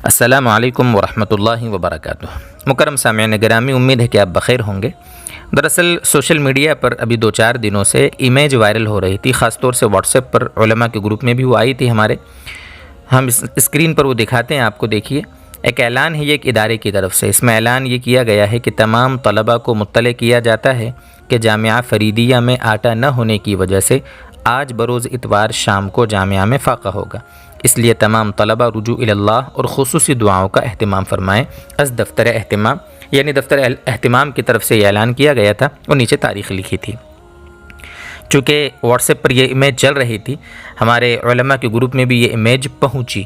السلام علیکم ورحمۃ اللہ وبرکاتہ۔ مکرم سامعین گرامی، امید ہے کہ آپ بخیر ہوں گے۔ دراصل سوشل میڈیا پر ابھی 2-4 دنوں سے امیج وائرل ہو رہی تھی، خاص طور سے واٹس ایپ پر علماء کے گروپ میں بھی وہ آئی تھی ہمارے۔ ہم اسکرین پر وہ دکھاتے ہیں آپ کو، دیکھیے۔ ایک اعلان ہے یہ ایک ادارے کی طرف سے۔ اس میں اعلان یہ کیا گیا ہے کہ تمام طلباء کو مطلع کیا جاتا ہے کہ جامعہ فریدیہ میں آٹا نہ ہونے کی وجہ سے آج بروز اتوار شام کو جامعہ میں فاقہ ہوگا، اس لیے تمام طلباء رجوع اللہ اور خصوصی دعاؤں کا اہتمام فرمائیں۔ از دفتر اہتمام، یعنی دفتر اہتمام کی طرف سے یہ اعلان کیا گیا تھا، اور نیچے تاریخ لکھی تھی۔ چونکہ واٹس ایپ پر یہ امیج چل رہی تھی، ہمارے علماء کے گروپ میں بھی یہ امیج پہنچی،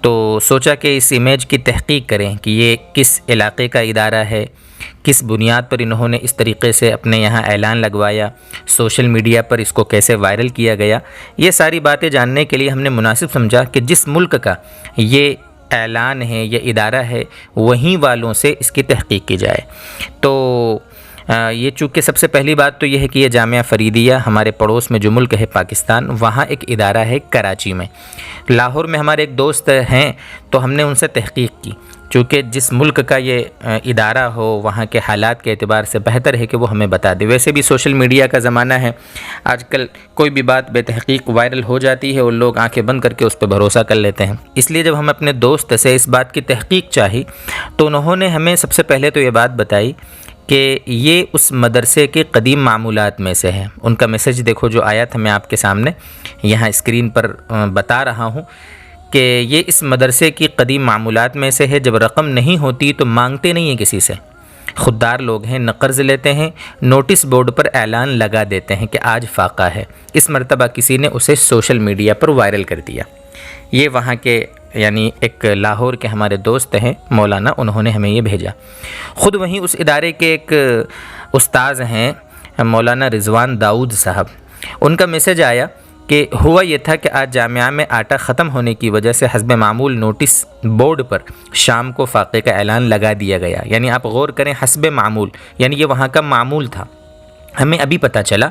تو سوچا کہ اس امیج کی تحقیق کریں کہ یہ کس علاقے کا ادارہ ہے، کس بنیاد پر انہوں نے اس طریقے سے اپنے یہاں اعلان لگوایا، سوشل میڈیا پر اس کو کیسے وائرل کیا گیا۔ یہ ساری باتیں جاننے کے لیے ہم نے مناسب سمجھا کہ جس ملک کا یہ اعلان ہے، یہ ادارہ ہے، وہیں والوں سے اس کی تحقیق کی جائے۔ تو یہ چونکہ سب سے پہلی بات تو یہ ہے کہ یہ جامعہ فریدیہ ہمارے پڑوس میں جو ملک ہے پاکستان، وہاں ایک ادارہ ہے کراچی میں۔ لاہور میں ہمارے ایک دوست ہیں، تو ہم نے ان سے تحقیق کی، چونکہ جس ملک کا یہ ادارہ ہو وہاں کے حالات کے اعتبار سے بہتر ہے کہ وہ ہمیں بتا دے۔ ویسے بھی سوشل میڈیا کا زمانہ ہے، آج کل کوئی بھی بات بے تحقیق وائرل ہو جاتی ہے اور لوگ آنکھیں بند کر کے اس پہ بھروسہ کر لیتے ہیں۔ اس لیے جب ہم اپنے دوست سے اس بات کی تحقیق چاہی تو انہوں نے ہمیں سب سے پہلے تو یہ بات بتائی کہ یہ اس مدرسے کے قدیم معمولات میں سے ہے۔ ان کا میسج دیکھو جو آیا تھا، میں آپ کے سامنے یہاں اسکرین پر بتا رہا ہوں کہ یہ اس مدرسے کی قدیم معمولات میں سے ہے۔ جب رقم نہیں ہوتی تو مانگتے نہیں ہیں کسی سے، خوددار لوگ ہیں، نہ قرض لیتے ہیں، نوٹس بورڈ پر اعلان لگا دیتے ہیں کہ آج فاقہ ہے۔ اس مرتبہ کسی نے اسے سوشل میڈیا پر وائرل کر دیا۔ یہ وہاں کے یعنی ایک لاہور کے ہمارے دوست ہیں مولانا، انہوں نے ہمیں یہ بھیجا۔ خود وہیں اس ادارے کے ایک استاذ ہیں مولانا رضوان داؤد صاحب، ان کا میسج آیا کہ ہوا یہ تھا کہ آج جامعہ میں آٹا ختم ہونے کی وجہ سے حسب معمول نوٹس بورڈ پر شام کو فاقے کا اعلان لگا دیا گیا۔ یعنی آپ غور کریں، حسب معمول، یعنی یہ وہاں کا معمول تھا۔ ہمیں ابھی پتہ چلا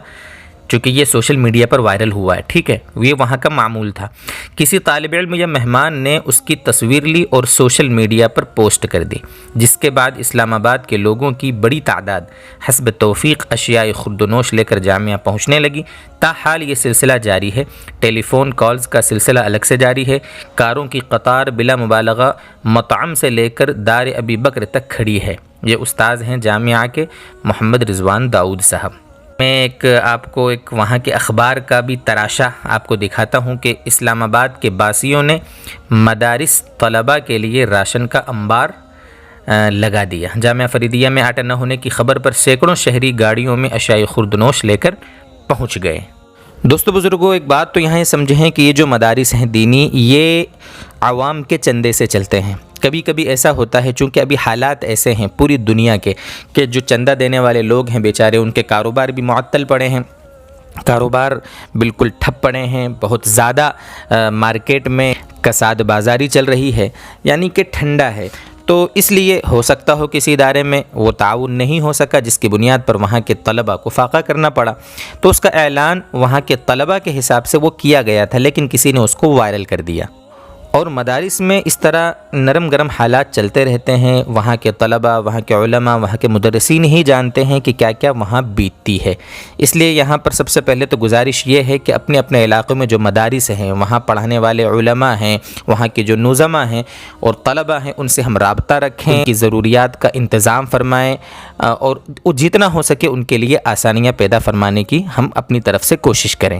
چونکہ یہ سوشل میڈیا پر وائرل ہوا ہے، ٹھیک ہے، یہ وہاں کا معمول تھا۔ کسی طالب علم یا مہمان نے اس کی تصویر لی اور سوشل میڈیا پر پوسٹ کر دی، جس کے بعد اسلام آباد کے لوگوں کی بڑی تعداد حسب توفیق اشیاء خوردنوش لے کر جامعہ پہنچنے لگی۔ تاحال یہ سلسلہ جاری ہے، ٹیلی فون کالز کا سلسلہ الگ سے جاری ہے، کاروں کی قطار بلا مبالغہ مطعم سے لے کر دار ابی بکر تک کھڑی ہے۔ یہ استاذ ہیں جامعہ کے محمد رضوان داؤد صاحب۔ میں آپ کو ایک وہاں کے اخبار کا بھی تراشا آپ کو دکھاتا ہوں کہ اسلام آباد کے باسیوں نے مدارس طلباء کے لیے راشن کا انبار لگا دیا۔ جامعہ فریدیہ میں آٹا نہ ہونے کی خبر پر سینکڑوں شہری گاڑیوں میں اشیاء خوردنوش لے کر پہنچ گئے۔ دوستو بزرگوں، ایک بات تو یہاں یہ سمجھیں کہ یہ جو مدارس ہیں دینی، یہ عوام کے چندے سے چلتے ہیں۔ کبھی کبھی ایسا ہوتا ہے، چونکہ ابھی حالات ایسے ہیں پوری دنیا کے کہ جو چندہ دینے والے لوگ ہیں بیچارے، ان کے کاروبار بھی معطل پڑے ہیں، کاروبار بالکل ٹھپ پڑے ہیں، بہت زیادہ مارکیٹ میں کساد بازاری چل رہی ہے، یعنی کہ ٹھنڈا ہے۔ تو اس لیے ہو سکتا ہو کسی ادارے میں وہ تعاون نہیں ہو سکا، جس کی بنیاد پر وہاں کے طلباء کو فاقہ کرنا پڑا، تو اس کا اعلان وہاں کے طلباء کے حساب سے وہ کیا گیا تھا، لیکن کسی نے اس کو وائرل کر دیا۔ اور مدارس میں اس طرح نرم گرم حالات چلتے رہتے ہیں، وہاں کے طلباء، وہاں کے علماء، وہاں کے مدرسین ہی جانتے ہیں کہ کیا کیا وہاں بیتتی ہے۔ اس لیے یہاں پر سب سے پہلے تو گزارش یہ ہے کہ اپنے اپنے علاقوں میں جو مدارس ہیں، وہاں پڑھانے والے علماء ہیں، وہاں کے جو نظماء ہیں اور طلباء ہیں، ان سے ہم رابطہ رکھیں، ان کی ضروریات کا انتظام فرمائیں، اور جتنا ہو سکے ان کے لیے آسانیاں پیدا فرمانے کی ہم اپنی طرف سے کوشش کریں۔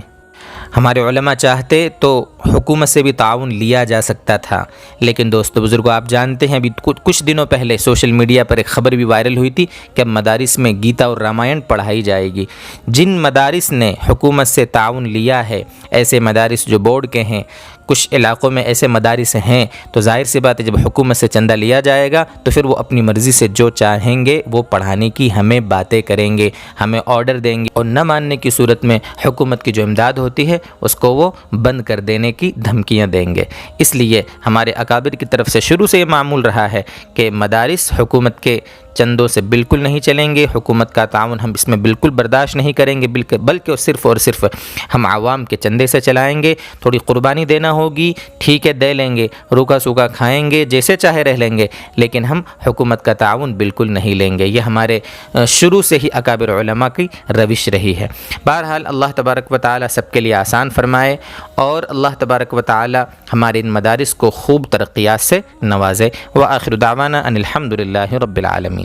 ہمارے علماء چاہتے تو حکومت سے بھی تعاون لیا جا سکتا تھا، لیکن دوستو بزرگوں، آپ جانتے ہیں ابھی کچھ دنوں پہلے سوشل میڈیا پر ایک خبر بھی وائرل ہوئی تھی کہ اب مدارس میں گیتا اور رامائن پڑھائی جائے گی۔ جن مدارس نے حکومت سے تعاون لیا ہے، ایسے مدارس جو بورڈ کے ہیں، کچھ علاقوں میں ایسے مدارس ہیں، تو ظاہر سی بات ہے جب حکومت سے چندہ لیا جائے گا تو پھر وہ اپنی مرضی سے جو چاہیں گے وہ پڑھانے کی ہمیں باتیں کریں گے، ہمیں آرڈر دیں گے، اور نہ ماننے کی صورت میں حکومت کی جو امداد ہوتی ہے اس کو وہ بند کر دینے کی دھمکیاں دیں گے۔ اس لیے ہمارے اکابر کی طرف سے شروع سے یہ معمول رہا ہے کہ مدارس حکومت کے چندوں سے بالکل نہیں چلیں گے، حکومت کا تعاون ہم اس میں بالکل برداشت نہیں کریں گے، بلکہ صرف اور صرف ہم عوام کے چندے سے چلائیں گے۔ تھوڑی قربانی دینا ہوگی، ٹھیک ہے دے لیں گے، روکا سوکھا کھائیں گے، جیسے چاہے رہ لیں گے، لیکن ہم حکومت کا تعاون بالکل نہیں لیں گے۔ یہ ہمارے شروع سے ہی اکابر علماء کی روش رہی ہے۔ بہرحال اللہ تبارک و تعالی سب کے لیے آسان فرمائے، اور اللہ تبارک و تعالی ہمارے ان مدارس کو خوب ترقیات سے نوازے۔ وآخر دعوانا ان الحمد للہ رب العالمین۔